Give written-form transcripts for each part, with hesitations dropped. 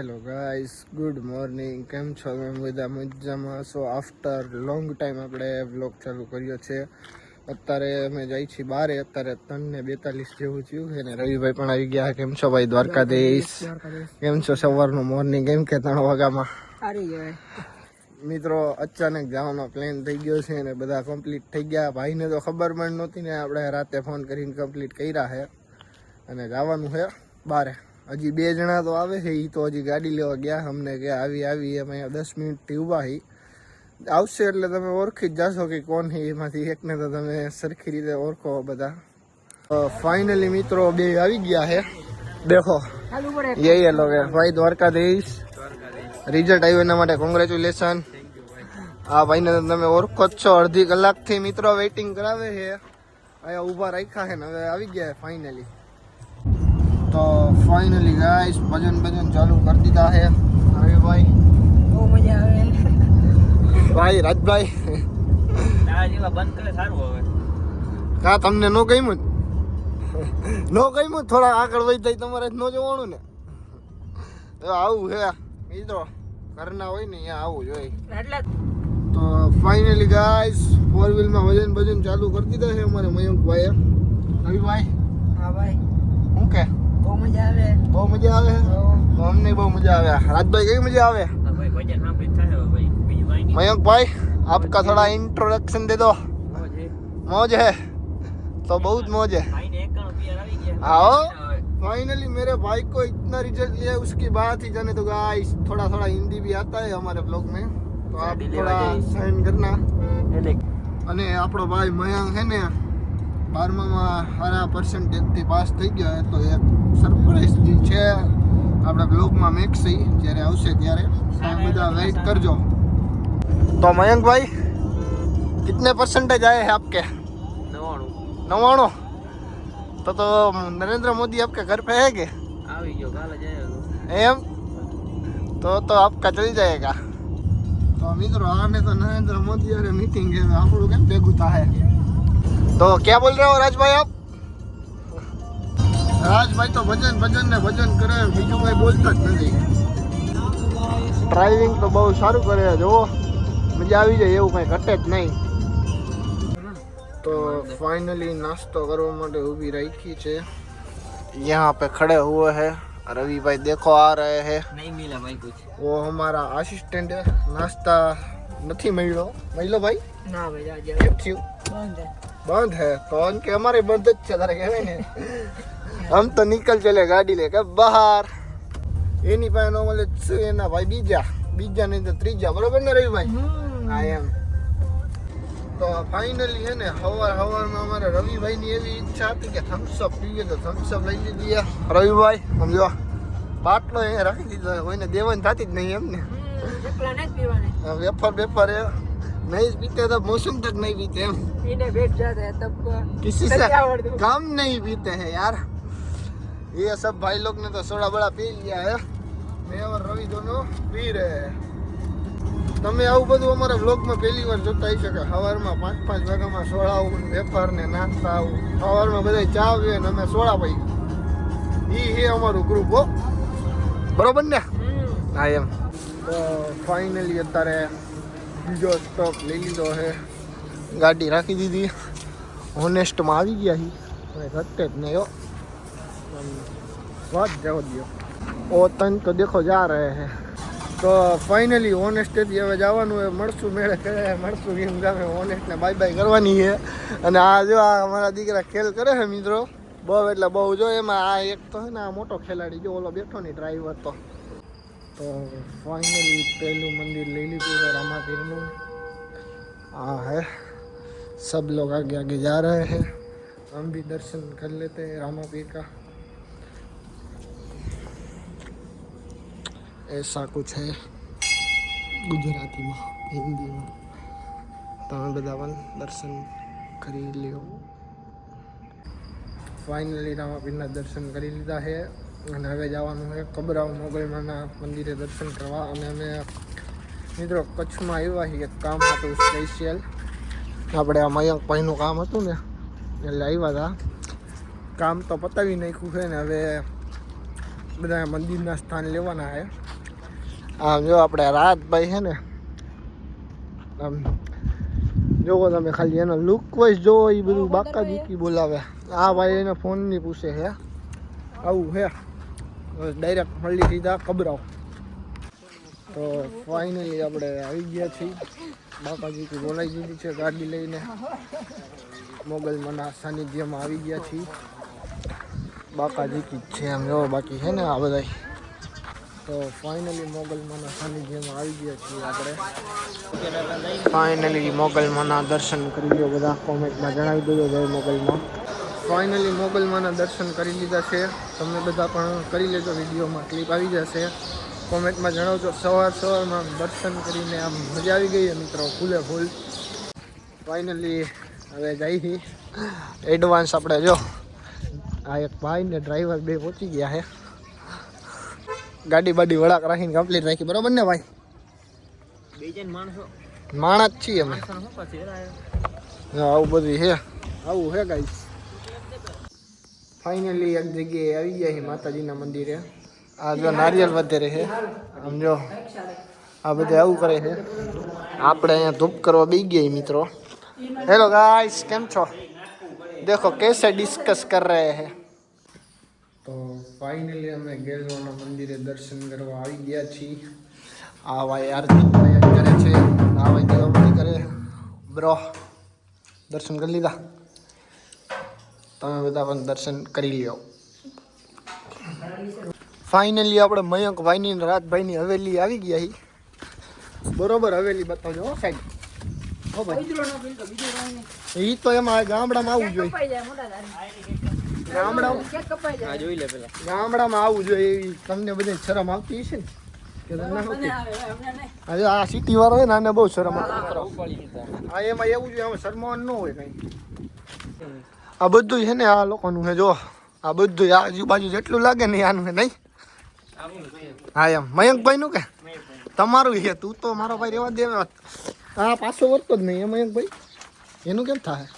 Hello guys, good morning. કેમ છો? તમે બધા મજામાં? સો આફ્ટર લોંગ ટાઈમ આપણે વ્લોગ ચાલુ કર્યો છે. અત્યારે અમે જઈ છીએ બારે. અત્યારે 3:42 જેવું થયું છે ને રવિભાઈ પણ આવી ગયા. કેમ છો ભાઈ દ્વારકાધીશ? કેમ છો? સવારનું મોર્નિંગ કેમ કે 3 વાગ્યામાં મિત્રો અચાનક જવાનો પ્લાન થઈ ગયો છે ને બધા કમ્પ્લીટ થઈ ગયા. ભાઈને તો ખબર પણ નહોતી ને આપણે રાતે ફોન કરીને કમ્પ્લીટ કર્યા છે અને જવાનું છે બારે. હજી 2 જણા તો આવે છે, એ તો હજી ગાડી લેવા ગયા. અમને કે આવી અમે 10 મિનિટથી ઊભા છીએ. આવશે એટલે તમે ઓળખી જ જાશો કે કોણ છે. એમાંથી એકને તો તમે સરખી રીતે ઓળખો બધા. ફાઇનલી મિત્રો 2 આવી ગયા છે. દેખો ये लोग है भाई દ્વારકાધીશ. રિઝલ્ટ આવ્યું એના માટે કોંગ્રેચ્યુલેશન. આ ભાઈને તમે ઓળખો જ છો. અડધી કલાકથી મિત્રો વેઇટિંગ કરાવે છે. અહીંયા ઊભા રાખ્યા છે ને હવે આવી ગયા ફાઇનલી. તો ફાઇનલી ગાઈસ ભજન ચાલુ કરી દીધા છે. હવે ભાઈ બહુ મજા આવે ભાઈ. રાજભાઈ બંધ કરે સારું. હવે કા તમને નો ગમ્યું? થોડા આગળ વધી જાય તમારે નો જોવાનું ને. આવું છે મિત્રો, ઘરના હોય ને અહીંયા આવું જોઈએ. તો ફાઇનલી ગાઈસ 4 વ્હીલમાં ભજન ચાલુ કરી દીધા છે અમારે મયંકભાઈએ. રવિભાઈ હા ભાઈ શું કે બહુ મજા આવે. તો અમને બહુ મજા આવે. રાજભાઈ કઈ મજા આવે? मयंक भाई आपका थोड़ा इंट्रोडक्शन दे दो. मौज है तो बहुत मौज है. आओ फाइनली मेरे भाई को इतना रिजल्ट लिया उसकी बात ही जाने. तो गाइस थोड़ा हिंदी भी आता है हमारे ब्लॉग में, तो आप थोड़ा साइन करना. અને આપણો ભાઈ મયંક છે ને 12માં સારા પર્સન્ટેજથી પાસ થઈ ગયો હે. તો એક સરપ્રાઈઝ જે છે આપણે બ્લોગમાં મેકસી જ્યારે આવશે ત્યારે બધા વેઇટ કરજો. तो मयंक भाई कितने परसेंटेज आए हैं आपके? 99. तो नरेंद्र मोदी आपके घर पे है के? एम तो आपका चल जाएगा. तो मित्रों आने तो नरेंद्र मोदी अरे मीटिंग है आप लोग केम बेगुता है. तो क्या बोल रहे हो राजभाई आप? राजभाई तो भजन ने भजन करे, बीजू भाई बोलता જ નથી. ડ્રાઇવિંગ તો બહુ સારું કરે છે. જો મજા આવી જાય એવું કઈ ઘટે જ નહીં. तो फाइनली नाश्ता करने માટે ઊભી રાખી છે. यहाँ पे खड़े हुए हैं रवि भाई. देखो आ रहे हैं. नहीं मिला भाई कुछ. वो हमारा असिस्टेंट है. नाश्ता નથી મળ્યો ભાઈ. ના ભાઈ આજે થયું બંધ है. तो उनके हमारे બંધ જ છે તારે કહેવાય ને. हम तो निकल चले गाड़ी लेकर बाहर. એની પાસે નો મળે એના ભાઈ બીજા નહીં તો ત્રીજા. બરોબર ને રવિભાઈ? હા એમ. તો ફાઇનલી છે ને સવારમાં અમારે રવિભાઈની એવી ઈચ્છા હતી કે થમ્સઅપ પીએ તો થમ્સઅપ લઈ લીધી. રવિભાઈ સમજો બાટલો અહીંયા રાખી દીધો. કોઈને દેવાની થતી જ નહીં એમ ને. વેફર नहीं पीते तो मौसम तक नहीं पीते हम. बैठ जाते हैं तब किसी से काम नहीं पीते हैं यार. ये सब भाई लोग ने तो सोडा बड़ा पी लिया है. मैं और रवि दोनों पी रहे हैं. તમે આવું બધું અમારા વ્લોગમાં પહેલી વાર જોતા હશો કે સવારમાં 5-5 વાગ્યામાં સોડા આવું વેફર ને નાસ્તા આવું. સવારમાં બધા ચા પીએ ને અમે સોડા પી. એ છે અમારું ગ્રુપ હો. બરોબર ને? હા એમ. તો ફાઇનલી અત્યારે બીજો સ્ટોપ લઈ લીધો છે. ગાડી રાખી દીધી. હોનેસ્ટમાં આવી ગયા છીએ. ઘટે જ નહીં હો. વાત જવા દો. ઓ તન તો દેખો જા રહે હે. તો ફાઇનલી હોનેસ્ટેથી હવે જવાનું હોય. મળશું મેળે કરે મળશું એમ ગામે હોનેસ્ટને બાય બાય કરવાની છે. અને આ જો આ અમારા દીકરા ખેલ કરે છે મિત્રો. બહુ એટલે બહુ જો એમાં આ એક તો છે ને આ મોટો ખેલાડી જો ઓલો બેઠો નહીં ડ્રાઈવર. તો फाइनली पहलू मंदिर ले लीजिए है रामापीरનું. हाँ है सब लोग आगे आगे जा रहे हैं. हम भी दर्शन कर लेते हैं रामापीर का. ऐसा कुछ है गुजराती में हिंदी में. તમે બધા પણ દર્શન કરી લ્યો. ફાઇનલી રામાપીરના દર્શન કરી લીધા છે અને હવે જવાનું છે કબરાવ મોગલમાના મંદિરે દર્શન કરવા. અને અમે મિત્રો કચ્છમાં આવ્યા છીએ કામ હતું સ્પેશિયલ. આપણે આ મયંકભાઈનું કામ હતું ને એટલે આવ્યા હતા. કામ તો પતાવી નાખ્યું છે ને હવે બધા મંદિરના સ્થાન લેવાના છે. આમ જો આપણે રાતભાઈ છે ને આમ જોવો તમે ખાલી એનો લુક વાઇઝ જોવો એ બધું બાકા જીકી બોલાવે. આ ભાઈ એને ફોન ની પૂછે હે આવું હે ડાયરેક્ટ મળી સીધા ખબરાવ. તો ફાઇનલી આપણે આવી ગયા છીએ. બાકાજી બોલાવી દીધી છે ગાડી લઈને. મોગલમાના સાનિધ્યમાં આવી ગયા છીએ. બાકાજી છે આમ જો બાકી છે ને આ બધા. તો ફાઇનલી મોગલમાના સાનિધ્યમાં આવી ગયા છીએ આપણે. ફાઇનલી મોગલમાના દર્શન કરી લો બધા. કોમેન્ટમાં જણાવી દેજો જય મોગલમાં. ફાઇનલી મોગલમાના દર્શન કરી લીધા છે. તમે બધા પણ કરી લેજો. વિડીયોમાં ક્લિપ આવી જશે. કોમેન્ટમાં જણાવજો. સવારમાં દર્શન કરીને આમ મજા આવી ગઈ મિત્રો ફૂલે ફૂલ. ફાઇનલી હવે જઈ એડવાન્સ આપણે જો આ એક ભાઈ ને ડ્રાઈવર બે પહોંચી ગયા છે. ગાડી બાડી વળાક રાખીને કમ્પ્લીટ રાખી બરોબર ને ભાઈ? માણસ છીએ અમે. આવું બધું છે આવું છે ગાઈસ. ફાઇનલી એક જગ્યાએ આવી ગયા છે માતાજીના મંદિરે. આ જો નારિયેલ વધારે છે આમ જો આ બધે આવું કરે છે. આપણે અહીંયા ધૂપ કરવા બેસી ગયા મિત્રો. હેલો ગાઈસ કેમ છો? देखो कैसे डिस्कस कर रहे हैं. તો ફાઇનલી અમે ગેલવાના મંદિરે દર્શન કરવા આવી ગયા છીએ. આ ભાઈ આરતી કરે છે. આ ભાઈ દેવપૂજા કરે. બ્રો દર્શન કરી લીધા? તમે બધા પણ દર્શન કરી લ્યો. ફાઇનલી આપણે મયંકભાઈની રાતભાઈની હવેલી આવી ગયા છીએ. બરોબર હવેલી બતાવજો હો સાહેબ. હો ભાઈ એ તો એમાં ગામડામાં આવવું જોઈએ. ગામડામાં આવવું જોઈએ એવી તમને બધે શરમ આવતી હશે ને? આજે આ સિટી વાળો હોય ને આને બહુ શરમ આવતી. હા એમાં એવું જોઈએ આમાં શરમાવાનું ન હોય કઈ. આ બધું છે ને આ લોકોનું છે. જો આ બધું આજુબાજુ જેટલું લાગે ને આનું છે નહીં. હા એમ મયંકભાઈ નું કે તમારું છે? તું તો મારો ભાઈ રેવા દે. હા પાછો વર્તો જ નહીં એમ મયંકભાઈ. એનું કેમ થાય?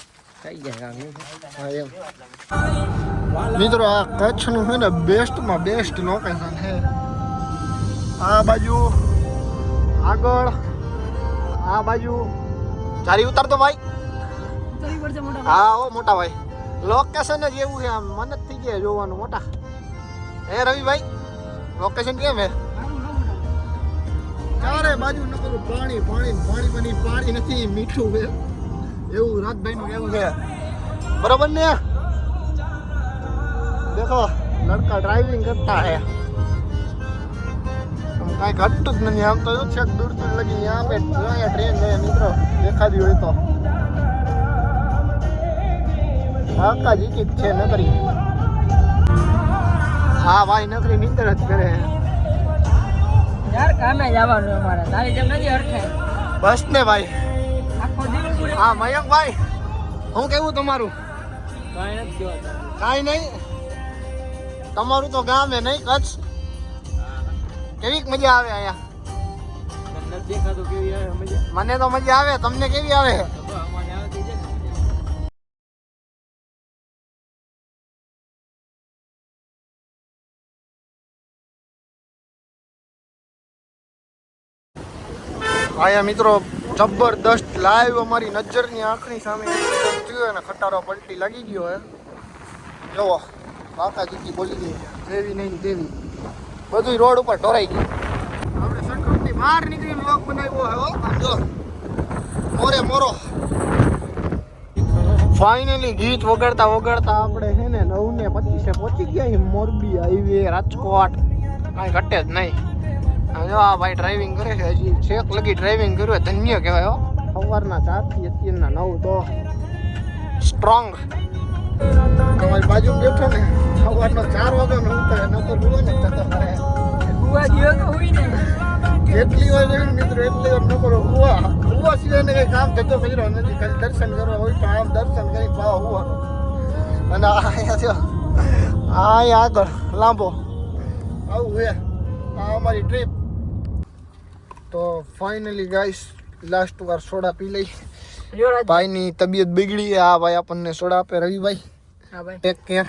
હા એમ મિત્રો આ કચ્છનું છે ને બેસ્ટમાં બેસ્ટ લોકેશન છે. આ બાજુ આગળ આ બાજુ ચારી ઉતારતો ભાઈ. હા ઓ મોટા ભાઈ લોકેશન જ એવું છે. આમ મન જ થઈ ગયા જોવાનું મોટા. હે રવિભાઈ લોકેશન કેમ હે? ચારે બાજુ નકરું પાણી પાણી પાણી બની પાણી નથી મીઠું છે એવું રાતભાઈ નું કેવું છે. બરોબર ને? देखो लड़का ड्राइविंग करता है. हम कहीं घटતું જ નથી. આમ તો છે દૂર દૂર લગી यहाँ पे ट्रेन है મિત્રો દેખાડી હોય તો. કાકાજી की છે નકરી. હા ભાઈ નકરી નીંદર જ કરે યાર. કામે જવાનું અમારે તારી જેમ નથી અર્થે બસ ને ભાઈ. આખો દિવસ. હા મયંક ભાઈ હું કેવું તમારું? કાઈ નથી કહેવાતું. કાઈ નહીં. તમારું તો ગામ હે નહીં કચ્છ? કેવી મજા આવે અહીંયા? મને તો મજા આવે. તમને કેવી આવે? અહીંયા મિત્રો જબરદસ્ત લાઈવ અમારી નજરની આંખની સામે થયું અને ખટારો પલટી લાગી ગયો હે. જોવો બાકાજી બોલી ગઈ દેવી નહીં દેવી બધું રોડ ઉપર ઢોરાઈ ગયું. આપણે સનરૂફની બહાર નીકળીને વ્લોગ બનાવ્યો હે. જો મોરે મોરો. ફાઇનલી ગીત વગાડતા વગાડતા આપણે છે ને 9:25 પહોંચી ગયા. મોરબી હાઈવે રાજકોટ કાંઈ ઘટે જ નહીં. જો આ ભાઈ ડ્રાઇવિંગ કરે છે. હજી છેક લગી ડ્રાઇવિંગ કર્યું ધન્ય કહેવાય હો. સવારના 4 થી અત્યારના 9 તો સ્ટ્રોંગ. તમારી બાજુ બેઠો ને સવારનો 4 વાગ્યાનો ઉતરે નકર હુવે ને તતો કરે હુવા ગયો તો હોય ને એટલી વાર જોઈને મિત્રો એટલી વાર નકર હુવા સિવાય ને કઈ કામ થતો કર્યો નથી. ખાલી દર્શન કરવા હોય તો આમ દર્શન કરી પાવા હુવા. અને અહીંયા થયો અહીંયા આગળ લાંબો આવું હે આ અમારી ટ્રીપ. તો ફાઇનલી ગાઈસ લાસ્ટ વાર સોડા પી લઈ. ભાઈની તબિયત બગડી. આ ભાઈ આપણને સોડા આપે રવિભાઈ. હા ભાઈ ટેક કેર.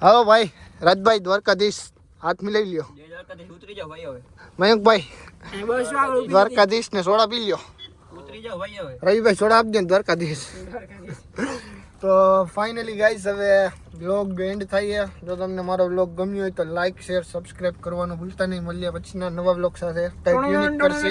હાલો ભાઈ રાજભાઈ દ્વારકાધીશ હાથ મિલાઈ લ્યો જય દ્વારકાધીશ ઉતરી જાઓ ભાઈ હવે મયંકભાઈ બસ આગળ દ્વારકાધીશ ને સોડા પી લ્યો ઉતરી જાઓ ભાઈ હવે રવિભાઈ સોડા આપજો ને દ્વારકાધીશ તો ફાઇનલી ગાઈસ હવે બ્લોગ એન્ડ થાય છે જો તમને મારો બ્લોગ ગમ્યો હોય તો લાઈક શેર સબસ્ક્રાઇબ કરવાનું ભૂલતા નહીં મળીએ પછીના નવા બ્લોગ સાથે કંઈક યુનિક કરશે